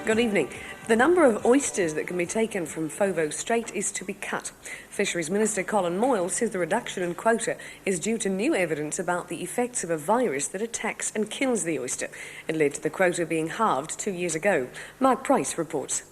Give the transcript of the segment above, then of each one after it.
Good evening. The number of oysters that can be taken from Foveaux Strait is to be cut. Fisheries Minister Colin Moyle says the reduction in quota is due to new evidence about the effects of a virus that attacks and kills the oyster. It led to the quota being halved 2 years ago. Mark Price reports.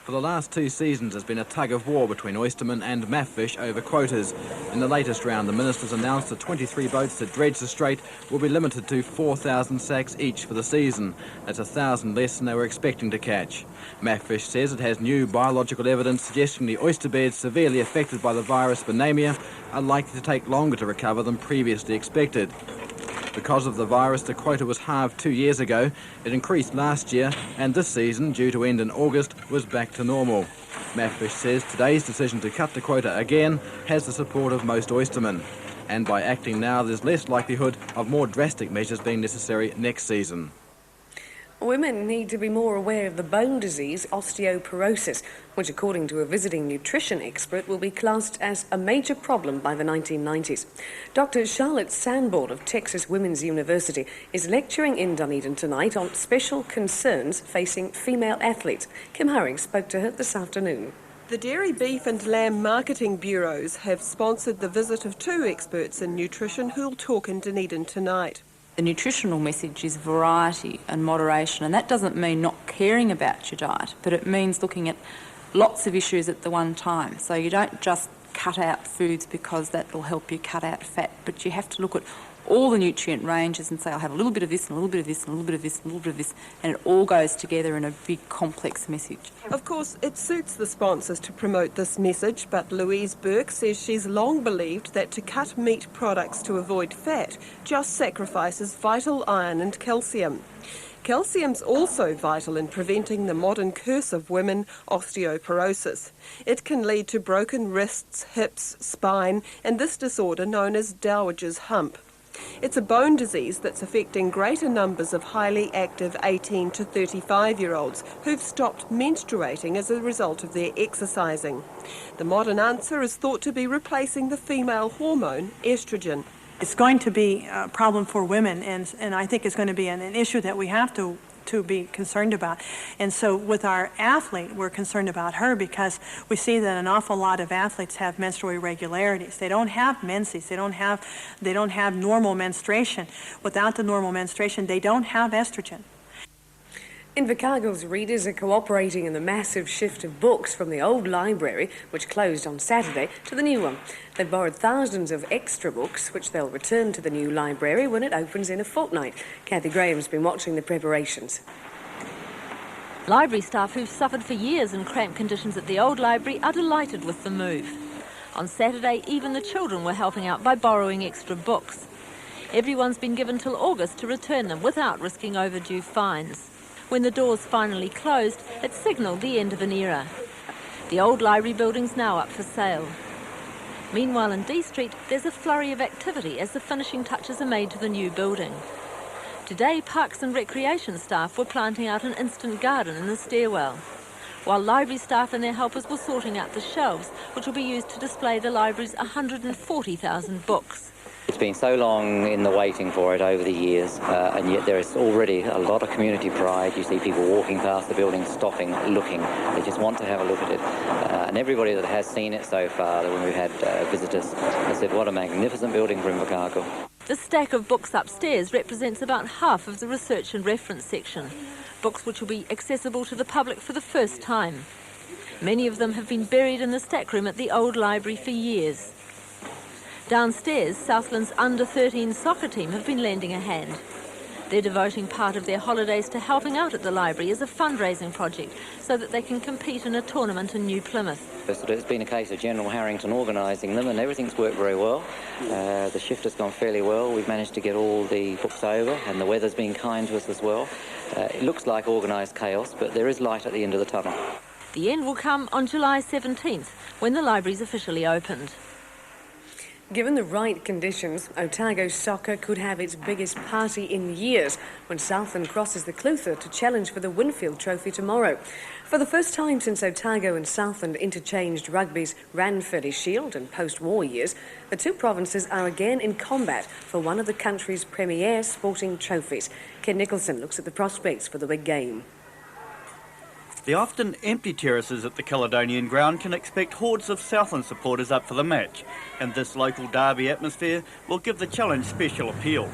For the last 2 seasons, there's been a tug-of-war between oystermen and maffish over quotas. In the latest round, the ministers announced that 23 boats that dredge the strait will be limited to 4,000 sacks each for the season. That's 1,000 less than they were expecting to catch. Maffish says it has new biological evidence suggesting the oyster beds severely affected by the virus Bonamia are likely to take longer to recover than previously expected. Because of the virus, the quota was halved 2 years ago. It increased last year, and this season, due to end in August, was back to normal. Maffish says today's decision to cut the quota again has the support of most oystermen. And by acting now, there's less likelihood of more drastic measures being necessary next season. Women need to be more aware of the bone disease osteoporosis, which according to a visiting nutrition expert will be classed as a major problem by the 1990s. Dr. Charlotte Sanborn of Texas Women's University is lecturing in Dunedin tonight on special concerns facing female athletes. Kim Hurring spoke to her this afternoon. The Dairy, Beef and Lamb Marketing Bureaus have sponsored the visit of 2 experts in nutrition who'll talk in Dunedin tonight. The nutritional message is variety and moderation, and that doesn't mean not caring about your diet, but it means looking at lots of issues at the one time. So you don't just cut out foods because that will help you cut out fat, but you have to look at all the nutrient ranges and say, I'll have a little bit of this and a little bit of this and a little bit of this and a little bit of this, and it all goes together in a big complex message. Of course, it suits the sponsors to promote this message, but Louise Burke says she's long believed that to cut meat products to avoid fat just sacrifices vital iron and calcium. Calcium's also vital in preventing the modern curse of women, osteoporosis. It can lead to broken wrists, hips, spine, and this disorder known as dowager's hump. It's a bone disease that's affecting greater numbers of highly active 18 to 35-year-olds who've stopped menstruating as a result of their exercising. The modern answer is thought to be replacing the female hormone, estrogen. It's going to be a problem for women, and I think it's going to be an issue that we have to be concerned about. And so with our athlete, we're concerned about her because we see that an awful lot of athletes have menstrual irregularities. They don't have menses. They don't have normal menstruation. Without the normal menstruation, they don't have estrogen. Invercargill's readers are cooperating in the massive shift of books from the old library, which closed on Saturday, to the new one. They've borrowed thousands of extra books, which they'll return to the new library when it opens in a fortnight. Kathy Graham's been watching the preparations. Library staff who've suffered for years in cramped conditions at the old library are delighted with the move. On Saturday, even the children were helping out by borrowing extra books. Everyone's been given till August to return them without risking overdue fines. When the doors finally closed, it signalled the end of an era. The old library building's now up for sale. Meanwhile, in D Street, there's a flurry of activity as the finishing touches are made to the new building. Today, Parks and Recreation staff were planting out an instant garden in the stairwell, while library staff and their helpers were sorting out the shelves, which will be used to display the library's 140,000 books. It's been so long in the waiting for it over the years, and yet there is already a lot of community pride. You see people walking past the building, stopping, looking. They just want to have a look at it. And everybody that has seen it so far, when we've had visitors, has said, what a magnificent building for Invercargill. The stack of books upstairs represents about half of the research and reference section, books which will be accessible to the public for the first time. Many of them have been buried in the stack room at the old library for years. Downstairs, Southland's under-13 soccer team have been lending a hand. They're devoting part of their holidays to helping out at the library as a fundraising project so that they can compete in a tournament in New Plymouth. It's been a case of General Harrington organising them, and everything's worked very well. The shift has gone fairly well. We've managed to get all the books over, and the weather's been kind to us as well. It looks like organised chaos, but there is light at the end of the tunnel. The end will come on July 17th, when the library's officially opened. Given the right conditions, Otago soccer could have its biggest party in years when Southland crosses the Clutha to challenge for the Winfield Trophy tomorrow. For the first time since Otago and Southland interchanged rugby's Ranfurly Shield and post-war years, the two provinces are again in combat for one of the country's premier sporting trophies. Ken Nicholson looks at the prospects for the big game. The often empty terraces at the Caledonian ground can expect hordes of Southland supporters up for the match, and this local derby atmosphere will give the challenge special appeal.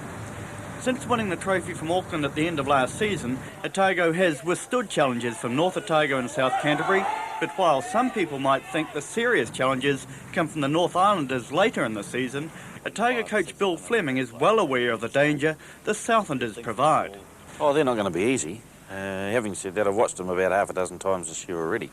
Since winning the trophy from Auckland at the end of last season, Otago has withstood challenges from North Otago and South Canterbury, but while some people might think the serious challenges come from the North Islanders later in the season, Otago coach Bill Fleming is well aware of the danger the Southlanders provide. Oh, they're not going to be easy. Having said that, I've watched them about half a dozen times this year already.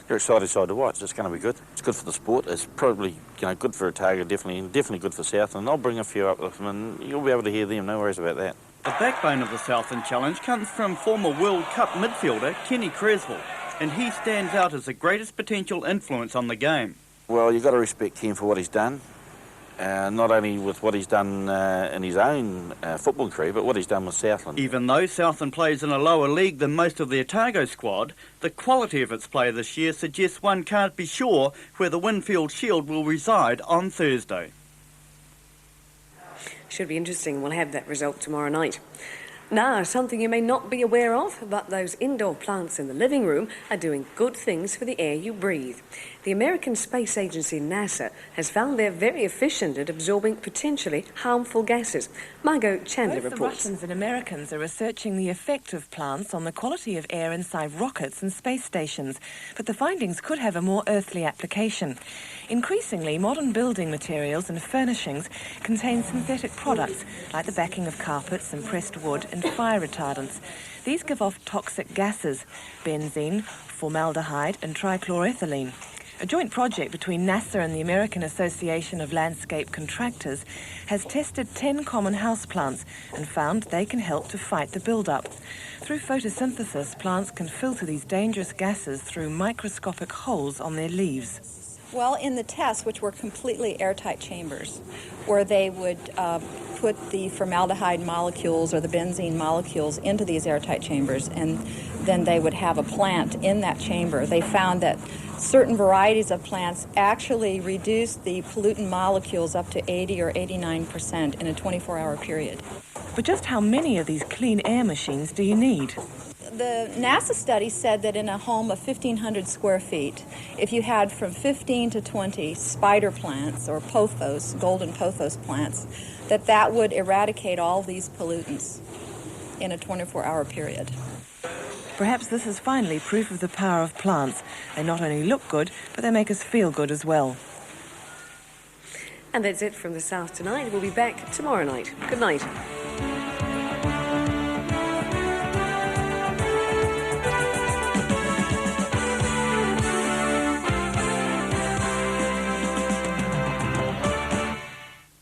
They're exciting side to watch. It's going to be good. It's good for the sport. It's probably good for Otago, definitely, and definitely good for Southland. I'll bring a few up with them, and you'll be able to hear them. No worries about that. The backbone of the Southland Challenge comes from former World Cup midfielder Kenny Creswell, and he stands out as the greatest potential influence on the game. Well, you've got to respect Ken for what he's done. Not only with what he's done in his own football career, but what he's done with Southland. Even though Southland plays in a lower league than most of the Otago squad, the quality of its play this year suggests one can't be sure where the Winfield Shield will reside on Thursday. Should be interesting. We'll have that result tomorrow night. Now, something you may not be aware of, but those indoor plants in the living room are doing good things for the air you breathe. The American Space Agency, NASA, has found they're very efficient at absorbing potentially harmful gases. Margot Chandler Both reports. the Russians and Americans are researching the effect of plants on the quality of air inside rockets and space stations, but the findings could have a more earthly application. Increasingly, modern building materials and furnishings contain synthetic products, like the backing of carpets and pressed wood and fire retardants. These give off toxic gases: benzene, formaldehyde and trichloroethylene. A joint project between NASA and the American Association of Landscape Contractors has tested 10 common houseplants and found they can help to fight the build-up. Through photosynthesis, plants can filter these dangerous gases through microscopic holes on their leaves. Well, in the tests, which were completely airtight chambers, where they would put the formaldehyde molecules or the benzene molecules into these airtight chambers, and then they would have a plant in that chamber, they found that certain varieties of plants actually reduce the pollutant molecules up to 80 or 89% in a 24-hour period. But just how many of these clean air machines do you need? The NASA study said that in a home of 1,500 square feet, if you had from 15 to 20 spider plants or pothos, golden pothos plants, that would eradicate all these pollutants in a 24-hour period. Perhaps this is finally proof of the power of plants. They not only look good, but they make us feel good as well. And that's it from the South tonight. We'll be back tomorrow night. Good night.